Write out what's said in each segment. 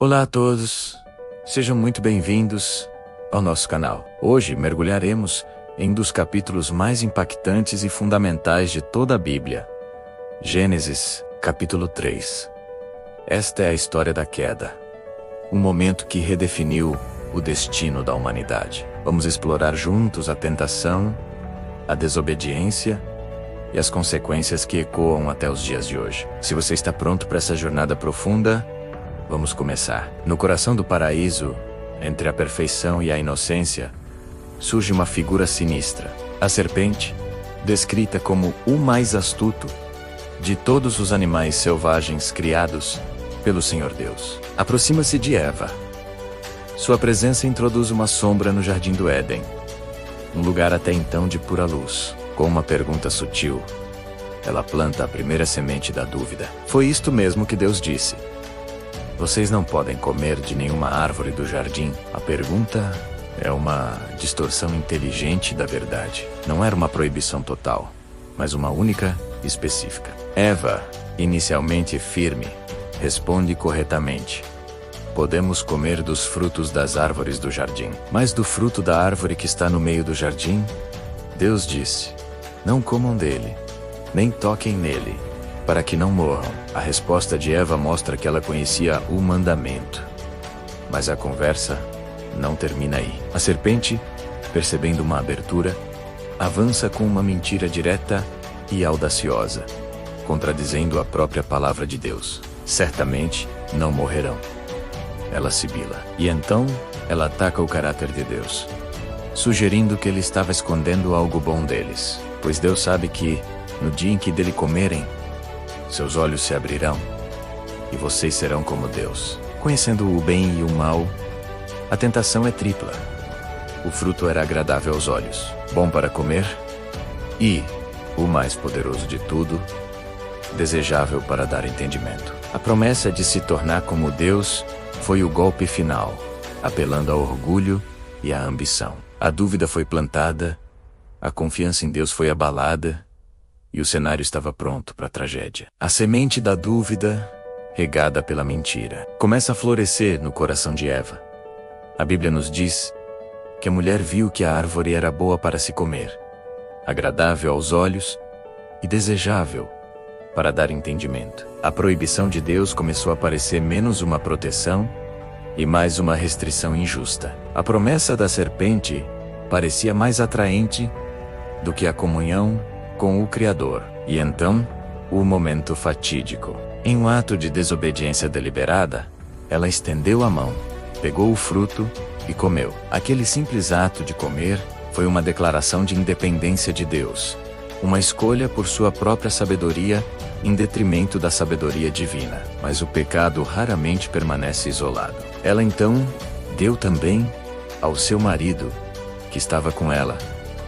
Olá a todos, sejam muito bem-vindos ao nosso canal. Hoje mergulharemos em um dos capítulos mais impactantes e fundamentais de toda a Bíblia, Gênesis, capítulo 3. Esta é a história da queda, um momento que redefiniu o destino da humanidade. Vamos explorar juntos a tentação, a desobediência e as consequências que ecoam até os dias de hoje. Se você está pronto para essa jornada profunda, vamos começar. No coração do paraíso, entre a perfeição e a inocência, surge uma figura sinistra. A serpente, descrita como o mais astuto de todos os animais selvagens criados pelo Senhor Deus, aproxima-se de Eva. Sua presença introduz uma sombra no jardim do Éden, um lugar até então de pura luz. Com uma pergunta sutil, ela planta a primeira semente da dúvida. Foi isto mesmo que Deus disse: vocês não podem comer de nenhuma árvore do jardim. A pergunta é uma distorção inteligente da verdade. Não era uma proibição total, mas uma única específica. Eva, inicialmente firme, responde corretamente: podemos comer dos frutos das árvores do jardim. Mas do fruto da árvore que está no meio do jardim, Deus disse: não comam dele, nem toquem nele, para que não morram. A resposta de Eva mostra que ela conhecia o mandamento. Mas a conversa não termina aí. A serpente, percebendo uma abertura, avança com uma mentira direta e audaciosa, contradizendo a própria palavra de Deus. Certamente não morrerão. Ela sibila. E então, ela ataca o caráter de Deus, sugerindo que ele estava escondendo algo bom deles. Pois Deus sabe que, no dia em que dele comerem, seus olhos se abrirão, e vocês serão como Deus, conhecendo o bem e o mal. A tentação é tripla. O fruto era agradável aos olhos, bom para comer, e, o mais poderoso de tudo, desejável para dar entendimento. A promessa de se tornar como Deus foi o golpe final, apelando ao orgulho e à ambição. A dúvida foi plantada, a confiança em Deus foi abalada, e o cenário estava pronto para a tragédia. A semente da dúvida, regada pela mentira, começa a florescer no coração de Eva. A Bíblia nos diz que a mulher viu que a árvore era boa para se comer, agradável aos olhos e desejável para dar entendimento. A proibição de Deus começou a parecer menos uma proteção e mais uma restrição injusta. A promessa da serpente parecia mais atraente do que a comunhão com o Criador. E então, o momento fatídico. Em um ato de desobediência deliberada, ela estendeu a mão, pegou o fruto e comeu. Aquele simples ato de comer foi uma declaração de independência de Deus, uma escolha por sua própria sabedoria em detrimento da sabedoria divina. Mas o pecado raramente permanece isolado. Ela então deu também ao seu marido, que estava com ela,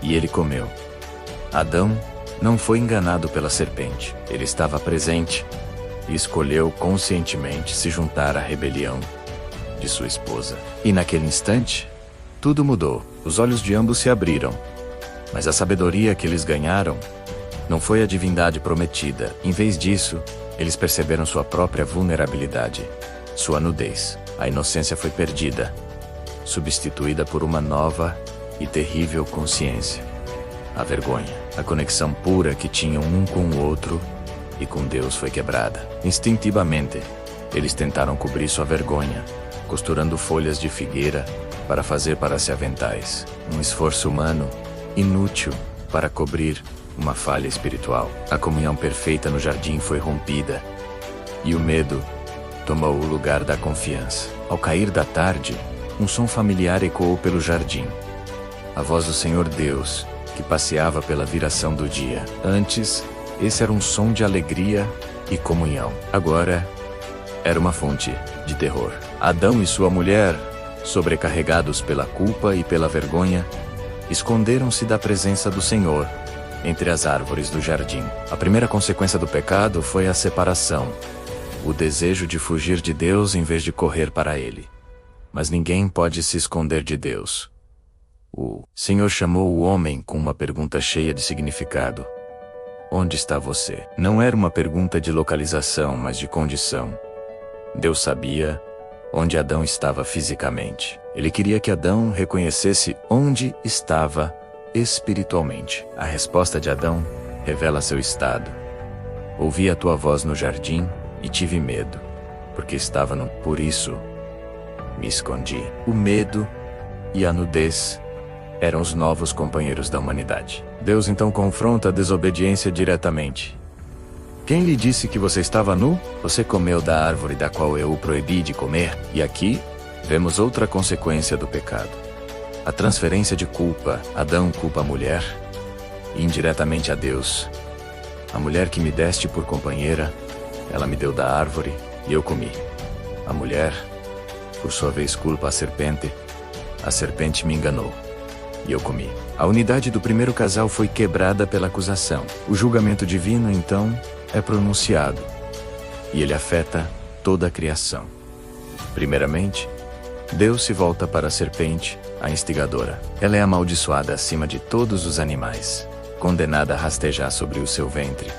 e ele comeu. Adão não foi enganado pela serpente. Ele estava presente e escolheu conscientemente se juntar à rebelião de sua esposa. E naquele instante, tudo mudou. Os olhos de ambos se abriram, mas a sabedoria que eles ganharam não foi a divindade prometida. Em vez disso, eles perceberam sua própria vulnerabilidade, sua nudez. A inocência foi perdida, substituída por uma nova e terrível consciência: a vergonha. A conexão pura que tinham um com o outro e com Deus foi quebrada. Instintivamente, eles tentaram cobrir sua vergonha, costurando folhas de figueira para fazer para-se aventais. Um esforço humano inútil para cobrir uma falha espiritual. A comunhão perfeita no jardim foi rompida, e o medo tomou o lugar da confiança. Ao cair da tarde, um som familiar ecoou pelo jardim. A voz do Senhor Deus, que passeava pela viração do dia. Antes, esse era um som de alegria e comunhão. Agora, era uma fonte de terror. Adão e sua mulher, sobrecarregados pela culpa e pela vergonha, esconderam-se da presença do Senhor entre as árvores do jardim. A primeira consequência do pecado foi a separação, o desejo de fugir de Deus em vez de correr para Ele. Mas ninguém pode se esconder de Deus. O Senhor chamou o homem com uma pergunta cheia de significado: onde está você? Não era uma pergunta de localização, mas de condição. Deus sabia onde Adão estava fisicamente. Ele queria que Adão reconhecesse onde estava espiritualmente. A resposta de Adão revela seu estado. Ouvi a tua voz no jardim e tive medo, porque estava nu. Por isso, me escondi. O medo e a nudez eram os novos companheiros da humanidade. Deus então confronta a desobediência diretamente. Quem lhe disse que você estava nu? Você comeu da árvore da qual eu o proibi de comer. E aqui, vemos outra consequência do pecado. A transferência de culpa. Adão culpa a mulher, e indiretamente a Deus. A mulher que me deste por companheira, ela me deu da árvore e eu comi. A mulher, por sua vez, culpa a serpente me enganou e eu comi. A unidade do primeiro casal foi quebrada pela acusação. O julgamento divino, então, é pronunciado, e ele afeta toda a criação. Primeiramente, Deus se volta para a serpente, a instigadora. Ela é amaldiçoada acima de todos os animais, condenada a rastejar sobre o seu ventre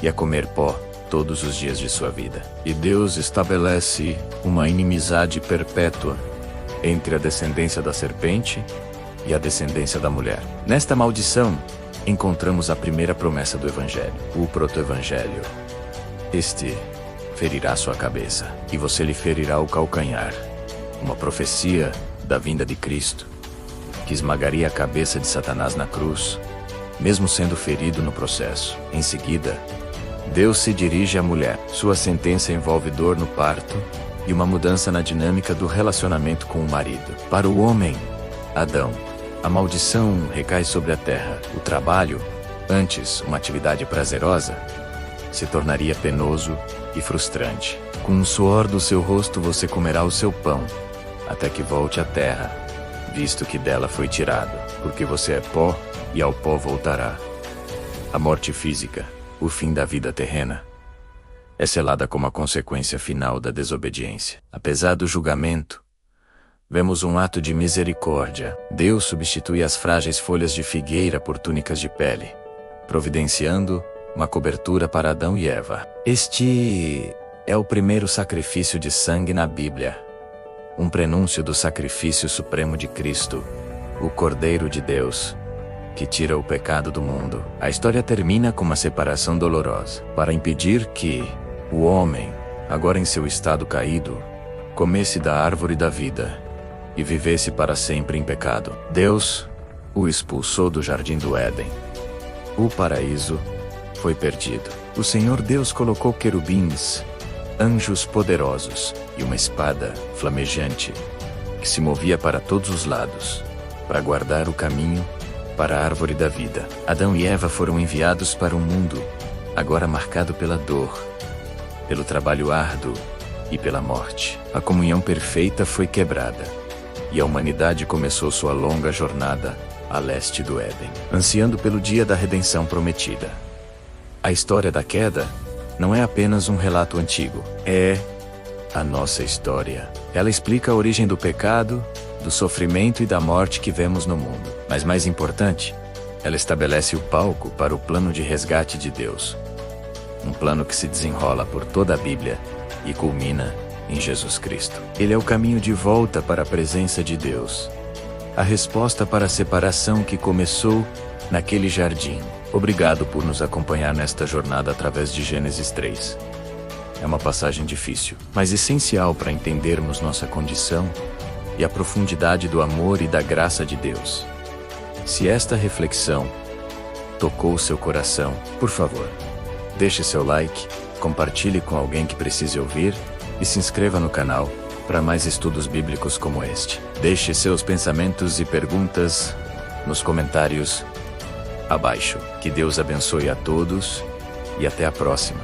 e a comer pó todos os dias de sua vida. E Deus estabelece uma inimizade perpétua entre a descendência da serpente e a descendência da mulher. Nesta maldição, encontramos a primeira promessa do Evangelho, o proto-evangelho. Este ferirá sua cabeça, e você lhe ferirá o calcanhar. Uma profecia da vinda de Cristo, que esmagaria a cabeça de Satanás na cruz, mesmo sendo ferido no processo. Em seguida, Deus se dirige à mulher. Sua sentença envolve dor no parto e uma mudança na dinâmica do relacionamento com o marido. Para o homem, Adão, a maldição recai sobre a terra. O trabalho, antes uma atividade prazerosa, se tornaria penoso e frustrante. Com o suor do seu rosto você comerá o seu pão, até que volte à terra, visto que dela foi tirado, porque você é pó e ao pó voltará. A morte física, o fim da vida terrena, é selada como a consequência final da desobediência. Apesar do julgamento, vemos um ato de misericórdia. Deus substitui as frágeis folhas de figueira por túnicas de pele, providenciando uma cobertura para Adão e Eva. Este é o primeiro sacrifício de sangue na Bíblia, um prenúncio do sacrifício supremo de Cristo, o Cordeiro de Deus, que tira o pecado do mundo. A história termina com uma separação dolorosa, para impedir que o homem, agora em seu estado caído, comesse da árvore da vida e vivesse para sempre em pecado. Deus o expulsou do jardim do Éden. O paraíso foi perdido. O Senhor Deus colocou querubins, anjos poderosos, e uma espada flamejante, que se movia para todos os lados, para guardar o caminho para a árvore da vida. Adão e Eva foram enviados para um mundo, agora marcado pela dor, pelo trabalho árduo e pela morte. A comunhão perfeita foi quebrada, e a humanidade começou sua longa jornada a leste do Éden, ansiando pelo dia da redenção prometida. A história da queda não é apenas um relato antigo, é a nossa história. Ela explica a origem do pecado, do sofrimento e da morte que vemos no mundo. Mas mais importante, ela estabelece o palco para o plano de resgate de Deus. Um plano que se desenrola por toda a Bíblia e culmina em Jesus Cristo. Ele é o caminho de volta para a presença de Deus. A resposta para a separação que começou naquele jardim. Obrigado por nos acompanhar nesta jornada através de Gênesis 3. É uma passagem difícil, mas essencial para entendermos nossa condição e a profundidade do amor e da graça de Deus. Se esta reflexão tocou seu coração, por favor, deixe seu like, compartilhe com alguém que precise ouvir e se inscreva no canal para mais estudos bíblicos como este. Deixe seus pensamentos e perguntas nos comentários abaixo. Que Deus abençoe a todos e até a próxima.